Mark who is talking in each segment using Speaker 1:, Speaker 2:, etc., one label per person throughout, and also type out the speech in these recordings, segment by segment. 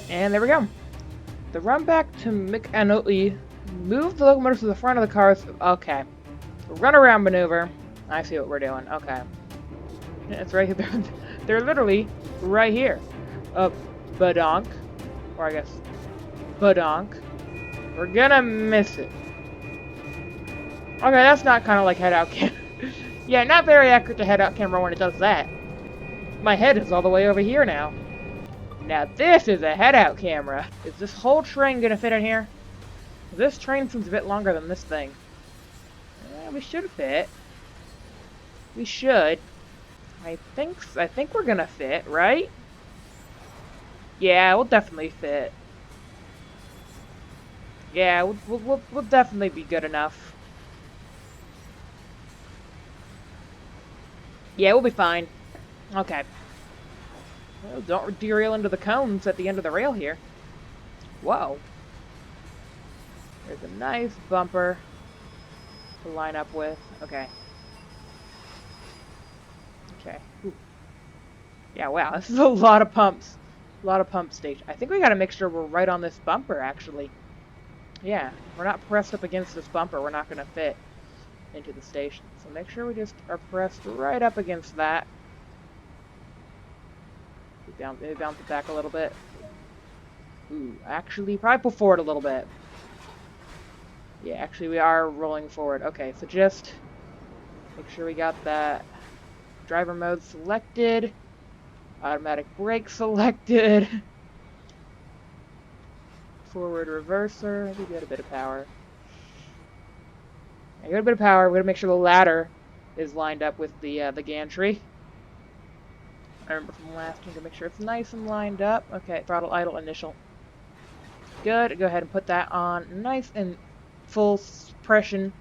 Speaker 1: And there we go. The run back to McAnally. Move the locomotive to the front of the cars. Okay. Run around maneuver. I see what we're doing. Okay. It's right here. They're literally right here. Badonk. Or I guess, badonk. We're gonna miss it. Okay, that's not kind of like head-out camera. Yeah, not very accurate to head-out camera when it does that. My head is all the way over here now. Now this is a head-out camera. Is this whole train gonna fit in here? This train seems a bit longer than this thing. We should fit. We should. I think we're gonna fit, right? Yeah, we'll definitely fit. Yeah, we'll definitely be good enough. Yeah, we'll be fine. Okay. Well, don't derail into the cones at the end of the rail here. Whoa. There's a nice bumper to line up with. Okay. Okay. Ooh. Yeah, wow, this is a lot of pumps. A lot of pump station. I think we gotta make sure we're right on this bumper, actually. Yeah, we're not pressed up against this bumper. We're not gonna fit into the station. So make sure we just are pressed right up against that. Maybe bounce it back a little bit. Ooh, actually, probably pull forward a little bit. Yeah, actually, we are rolling forward. Okay, so just make sure we got that driver mode selected. Automatic brake selected. Forward reverser. We got a bit of power. I got a bit of power. We gotta make sure the ladder is lined up with the gantry. I remember from last one to make sure it's nice and lined up. Okay, throttle idle initial. Good. Go ahead and put that on nice and full suppression.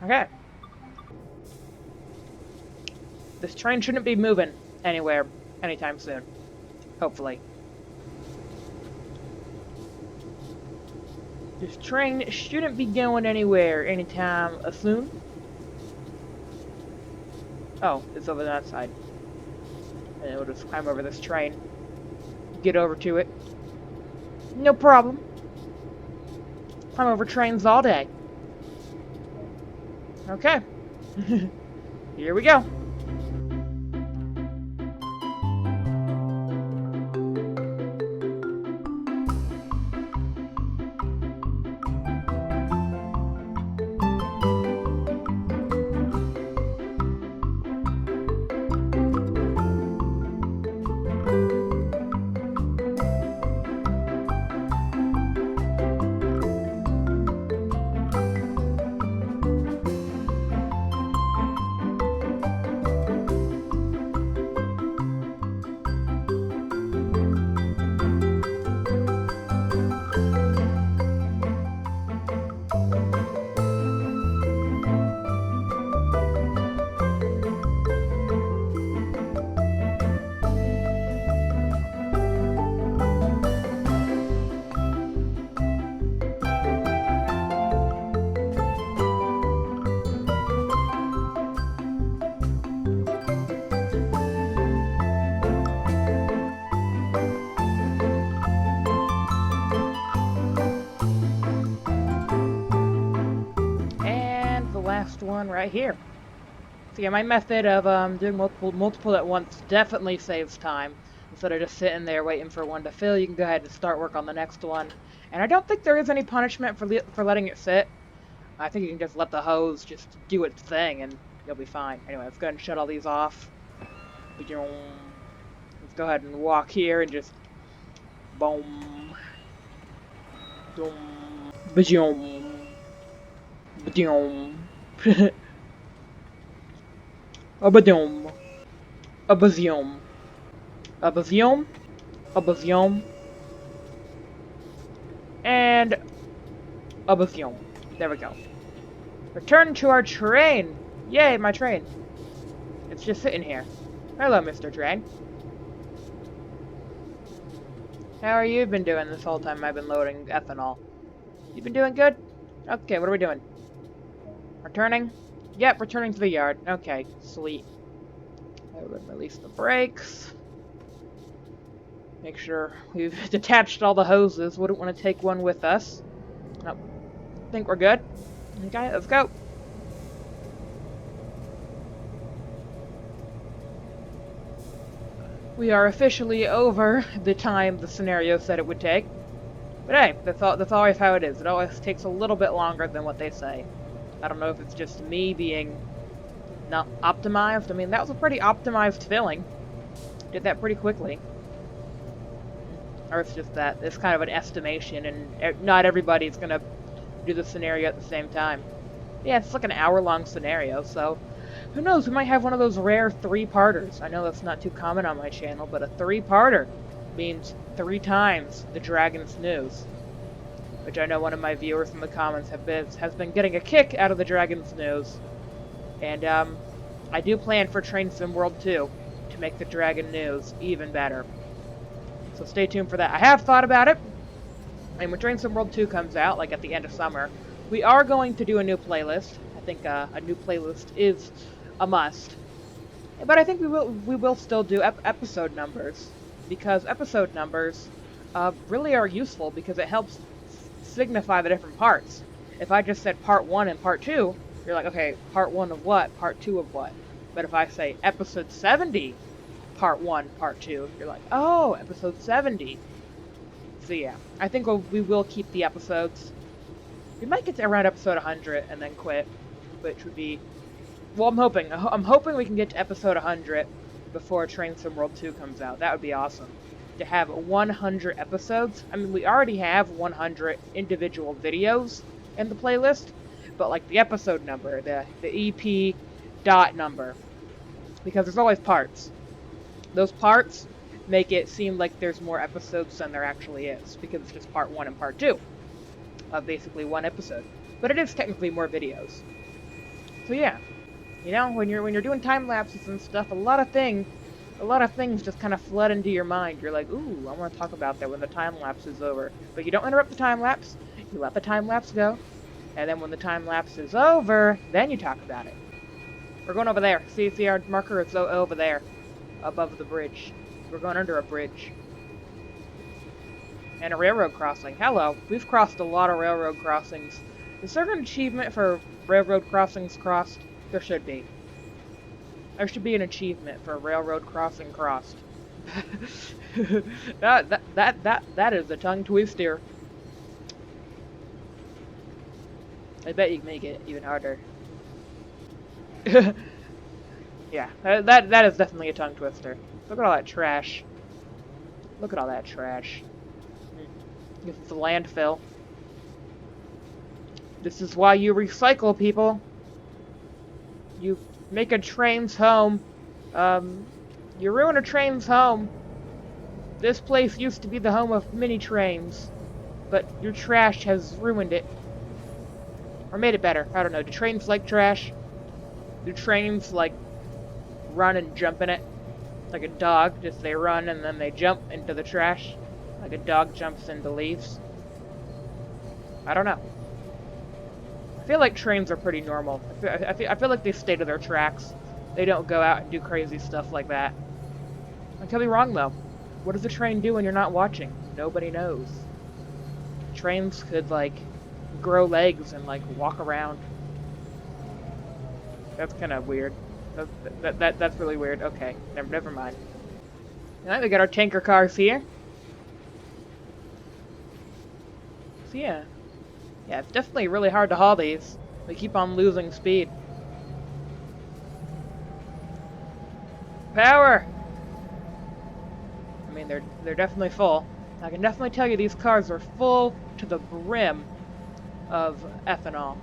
Speaker 1: Okay. This train shouldn't be moving anywhere anytime soon. Hopefully. This train shouldn't be going anywhere anytime soon. Oh, it's over that side. And then we'll just climb over this train. Get over to it. No problem. Climb over trains all day. Okay. Here we go. One right here. So yeah, my method of doing multiple at once definitely saves time. Instead of just sitting there waiting for one to fill, you can go ahead and start work on the next one. And I don't think there is any punishment for letting it sit. I think you can just let the hose just do its thing and you'll be fine. Anyway, let's go ahead and shut all these off. Let's go ahead and walk here and just boom, boom, boom, boom. Abadum. Abazium. Abazium. Abazium. And Abazium. There we go. Return to our train! Yay, my train. It's just sitting here. Hello, Mr. Train. How are you been doing this whole time I've been loading ethanol? You been doing good? Okay, what are we doing? Returning? Yep, returning to the yard. Okay, sweet. I would release the brakes. Make sure we've detached all the hoses. Wouldn't want to take one with us. Nope. Think we're good. Okay, let's go. We are officially over the time the scenario said it would take. But hey, that's always how it is. It always takes a little bit longer than what they say. I don't know if it's just me being not optimized. I mean, that was a pretty optimized filling. Did that pretty quickly. Or it's just that it's kind of an estimation, and not everybody's gonna do the scenario at the same time. Yeah, it's like an hour-long scenario, so who knows, we might have one of those rare three-parters. I know that's not too common on my channel, but a three-parter means 3 times the Dragon's news. Which I know one of my viewers in the comments has been getting a kick out of the Dragon's news. And, I do plan for Train Sim World 2 to make the Dragon news even better. So stay tuned for that. I have thought about it, and when Train Sim World 2 comes out, like at the end of summer, we are going to do a new playlist. I think a new playlist is a must. But I think we will still do episode numbers, because episode numbers really are useful because it helps signify the different parts. If I just said part 1 and part 2, you're like, okay, part 1 of what? Part 2 of what? But if I say episode 70, part 1, part 2, you're like, oh, episode 70. So yeah, I think we will keep the episodes. We might get to around episode 100 and then quit, which would be... Well, I'm hoping we can get to episode 100 before Train Sim World 2 comes out. That would be awesome. To have 100 episodes. I mean, we already have 100 individual videos in the playlist, but like the episode number, the EP dot number, because there's always parts. Those parts make it seem like there's more episodes than there actually is, because it's just part 1 and part 2 of basically one episode. But it is technically more videos. So yeah, you know, when you're doing time lapses and stuff, a lot of things just kind of flood into your mind. You're like, ooh, I want to talk about that when the time lapse is over. But you don't interrupt the time lapse. You let the time lapse go, and then when the time lapse is over, then you talk about it. We're going over there. See our marker is over there, above the bridge. We're going under a bridge. And a railroad crossing. Hello. We've crossed a lot of railroad crossings. Is there an achievement for railroad crossings crossed? There should be. There should be an achievement for railroad crossing crossed. that is a tongue twister. I bet you can make it even harder. Yeah, that is definitely a tongue twister. Look at all that trash. Look at all that trash. This is a landfill. This is why you recycle, people. You make a train's home. You ruin a train's home. This place used to be the home of many trains, but your trash has ruined it. Or made it better. I don't know. Do trains like trash? Do trains, like, run and jump in it? Like a dog, just they run and then they jump into the trash? Like a dog jumps into leaves? I don't know. I feel like trains are pretty normal. I feel like they stay to their tracks. They don't go out and do crazy stuff like that. I could be wrong, though. What does a train do when you're not watching? Nobody knows. Trains could, like, grow legs and, like, walk around. That's kind of weird. That's really weird. Okay, never mind. Alright, we got our tanker cars here. So yeah. Yeah, it's definitely really hard to haul these. We keep on losing speed. Power! I mean, they're definitely full. I can definitely tell you these cars are full to the brim of ethanol.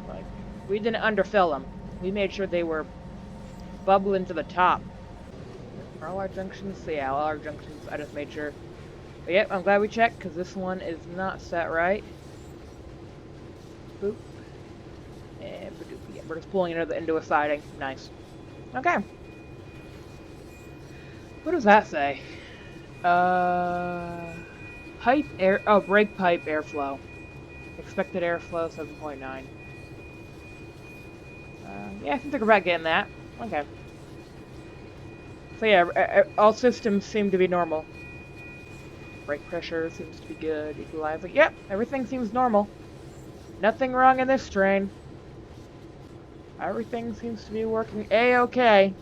Speaker 1: Like, we didn't underfill them. We made sure they were bubbling to the top. Are all our junctions? So yeah, all our junctions, I just made sure. But yep, I'm glad we checked, because this one is not set right. Boop. And yeah, we're just pulling into a siding. Nice. Okay. What does that say? Pipe air... Oh, brake pipe airflow. Expected airflow, 7.9. Yeah, I think they're about getting that. Okay. So yeah, all systems seem to be normal. Brake pressure seems to be good. Equalizer. Yep, everything seems normal. Nothing wrong in this train. Everything seems to be working A-okay.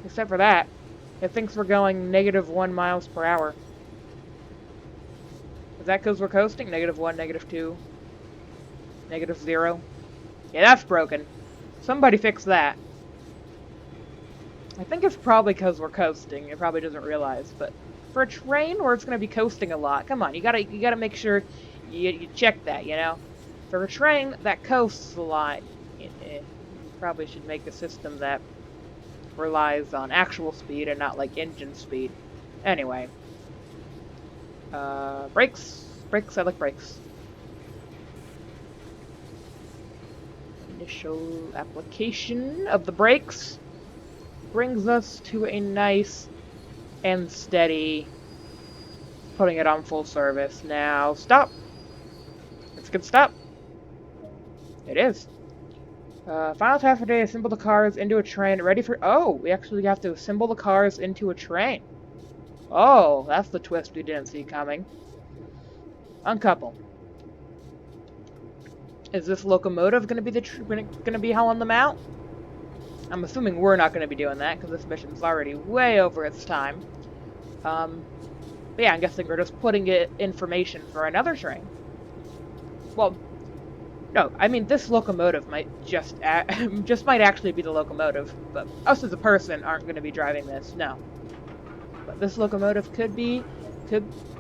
Speaker 1: Except for that. It thinks we're going -1 miles per hour. Is that because we're coasting? -1, -2, -0? Yeah, that's broken. Somebody fix that. I think it's probably because we're coasting. It probably doesn't realize, but for a train where it's going to be coasting a lot, come on, you gotta make sure you check that, you know? For a train that coasts a lot, you probably should make a system that relies on actual speed and not like engine speed. Anyway. Brakes. Brakes, I like brakes. Initial application of the brakes brings us to a nice and steady putting it on full service. Now, stop. It's a good stop. It is. Final task for today, assemble the cars into a train, ready for... Oh, we actually have to assemble the cars into a train. Oh, that's the twist we didn't see coming. Uncouple. Is this locomotive going to be hauling them out? I'm assuming we're not going to be doing that, because this mission's already way over its time. But yeah, I'm guessing we're just putting it information for another train. Well, no, I mean, this locomotive might just might actually be the locomotive, but us as a person aren't going to be driving this, no. But this locomotive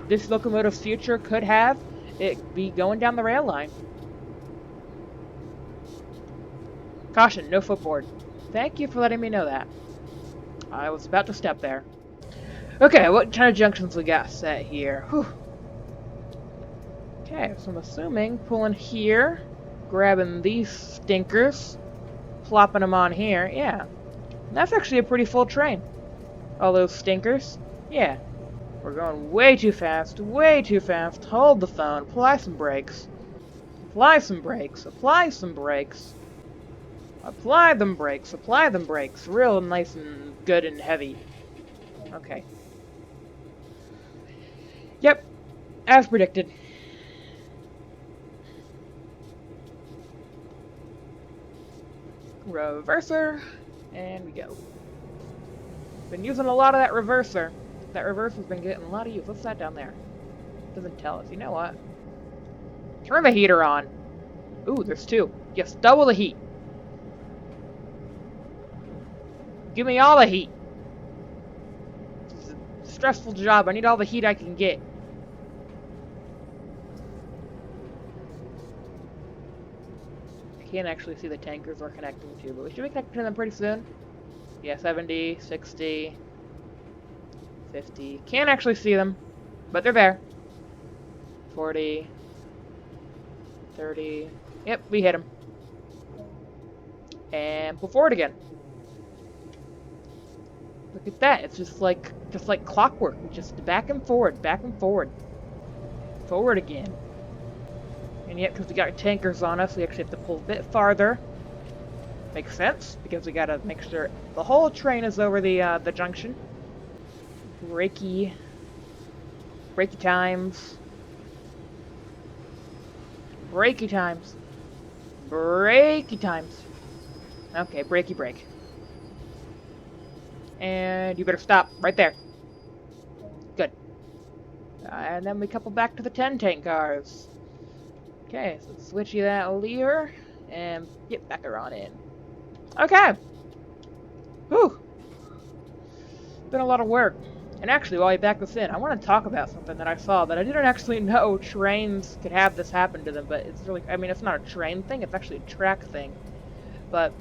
Speaker 1: this locomotive's future could have it be going down the rail line. Caution, no footboard. Thank you for letting me know that. I was about to step there. Okay, what kind of junctions we got set here? Whew. Okay, so I'm assuming pulling here, grabbing these stinkers, plopping them on here. Yeah, and that's actually a pretty full train. All those stinkers. Yeah, we're going way too fast, way too fast. Hold the phone, apply some brakes. Apply some brakes, apply some brakes. Apply them brakes, apply them brakes. Real nice and good and heavy. Okay. Yep, as predicted. Reverser, and we go. Been using a lot of that reverser. That reverser's been getting a lot of use. What's that down there? Doesn't tell us. You know what? Turn the heater on. Ooh, there's two. Yes, double the heat. Give me all the heat. This is a stressful job. I need all the heat I can get. I can't actually see the tankers we're connecting to, but we should be connecting to them pretty soon. Yeah, 70, 60, 50. Can't actually see them, but they're there. 40, 30. Yep, we hit them. And pull forward again. Look at that. It's just like clockwork. Just back and forward, back and forward. Forward again. And yet, because we got tankers on us, we actually have to pull a bit farther. Makes sense, because we gotta make sure the whole train is over the junction. Brakey times. Brakey times. Brakey times. Okay, brakey brake. And you better stop right there. Good. And then we couple back to the 10 tank cars. Okay, so switch you that lever and get back her on in. Okay. Whew. Been a lot of work. And actually, while you back this in, I want to talk about something that I saw that I didn't actually know trains could have this happen to them, but it's really, I mean, it's not a train thing, it's actually a track thing. But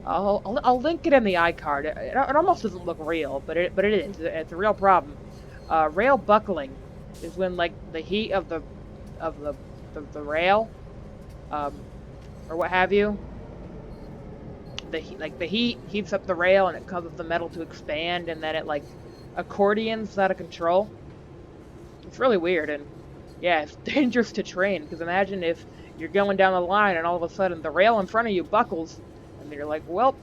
Speaker 1: I'll link it in the iCard. It almost doesn't look real, but it is. It's a real problem. Rail buckling is when like the heat of the rail, or what have you. The heat heats up the rail and it causes the metal to expand, and then it like accordions out of control. It's really weird, and yeah, it's dangerous to train, because imagine if you're going down the line and all of a sudden the rail in front of you buckles, and you're like, well,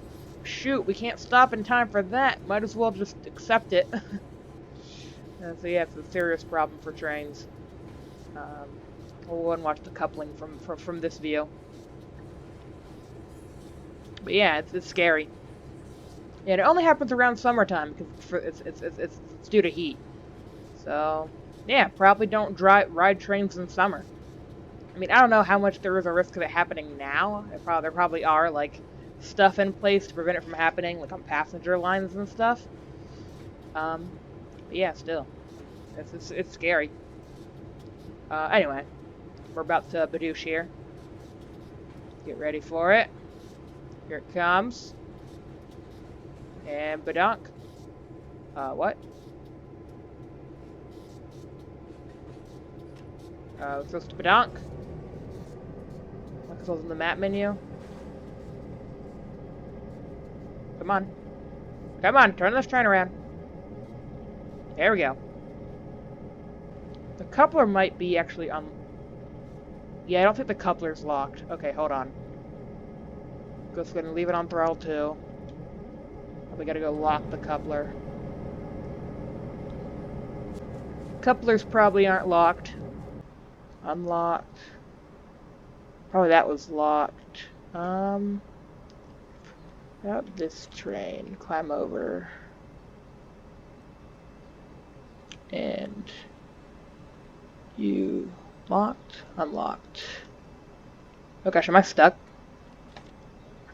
Speaker 1: shoot, we can't stop in time for that. Might as well just accept it. So yeah, it's a serious problem for trains. We'll go and watch the coupling from this view. But yeah, it's scary. Yeah, it only happens around summertime because it's due to heat. So yeah, probably don't ride trains in summer. I mean, I don't know how much there is a risk of it happening now. There probably are, like, stuff in place to prevent it from happening, like on passenger lines and stuff. But yeah, still, it's scary. Anyway, we're about to badoosh here. Get ready for it. Here it comes. And badonk. What? We're supposed to badonk. Like it was in the map menu. Come on. Come on, turn this train around. There we go. The coupler might be actually on... Yeah, I don't think the coupler's locked. Okay, hold on. Just gonna leave it on throttle 2. We gotta go lock the coupler. Couplers probably aren't locked. Unlocked. Probably that was locked. Out this train. Climb over. And you locked? Unlocked. Oh gosh, am I stuck?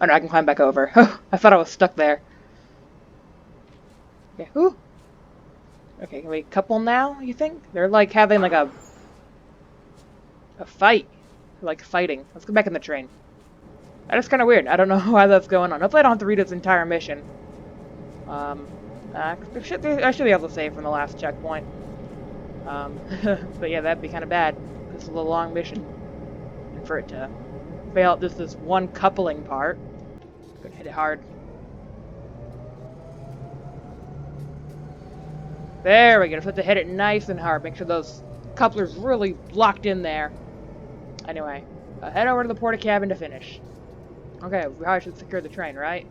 Speaker 1: Oh no, I can climb back over. I thought I was stuck there. Okay, ooh. Okay, can we couple now, you think? They're like having like a fight. They're like fighting. Let's go back in the train. That is kind of weird. I don't know why that's going on. Hopefully I don't have to read this entire mission. I should be able to save from the last checkpoint. But yeah, that'd be kind of bad. This is a long mission. And for it to fail at this one coupling part. Gonna hit it hard. There we go. Just have to hit it nice and hard. Make sure those couplers really locked in there. Anyway, head over to the porta cabin to finish. Okay, we probably should secure the train, right?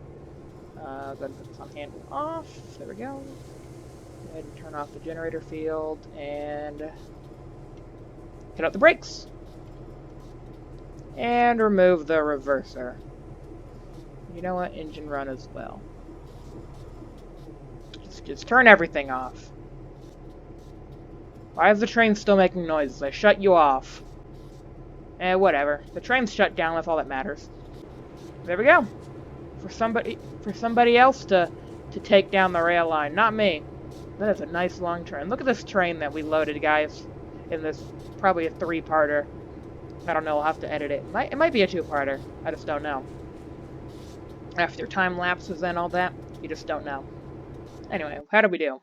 Speaker 1: Go ahead and put this on handle off. There we go. Go ahead and turn off the generator field and hit out the brakes. And remove the reverser. You know what? Engine run as well. Just turn everything off. Why is the train still making noises? I shut you off. Whatever. The train's shut down, that's all that matters. There we go. For somebody else to take down the rail line, not me. That is a nice long train. Look at this train that we loaded, guys. In this, probably a 3-parter. I don't know, I'll have to edit it. It might be a 2-parter. I just don't know. After time lapses and all that, you just don't know. Anyway, how did we do?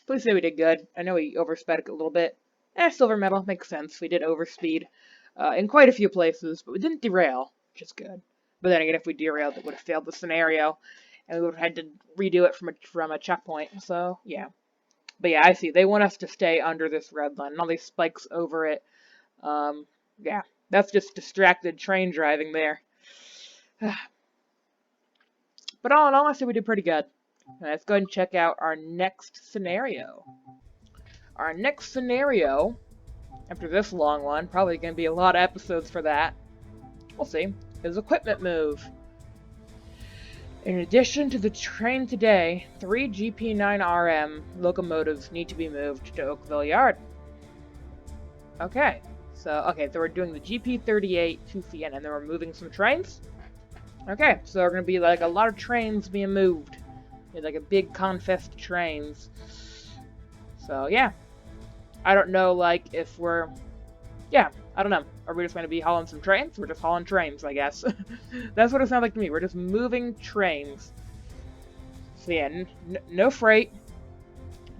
Speaker 1: Please say we did good. I know we oversped it a little bit. Silver medal, makes sense. We did overspeed in quite a few places, but we didn't derail, which is good. But then again, if we derailed, it would have failed the scenario, and we would have had to redo it from a checkpoint, so yeah. But yeah, I see. They want us to stay under this red line, and all these spikes over it. Yeah, that's just distracted train driving there. But all in all, I say we did pretty good. Let's go ahead and check out our next scenario. Our next scenario, after this long one, probably going to be a lot of episodes for that. We'll see. Is equipment move. In addition to the train today, 3 GP9RM locomotives need to be moved to Oakville Yard. Okay, so we're doing the GP38 to CN, and then we're moving some trains. Okay, so there are going to be like a lot of trains being moved. It's like a big confest of trains. So yeah, I don't know, like if we're, I don't know. Are we just going to be hauling some trains? We're just hauling trains, I guess. That's what it sounds like to me. We're just moving trains. So yeah, no freight.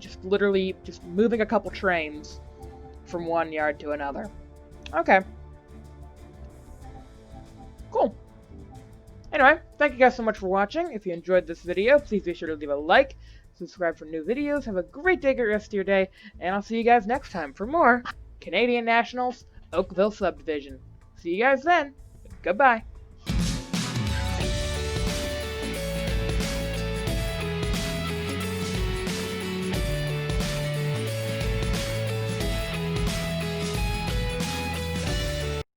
Speaker 1: Just literally just moving a couple trains from one yard to another. Okay. Cool. Anyway, thank you guys so much for watching. If you enjoyed this video, please be sure to leave a like, subscribe for new videos. Have a great day, great rest of your day, and I'll see you guys next time for more Canadian Nationals Oakville Subdivision. See you guys then. Goodbye.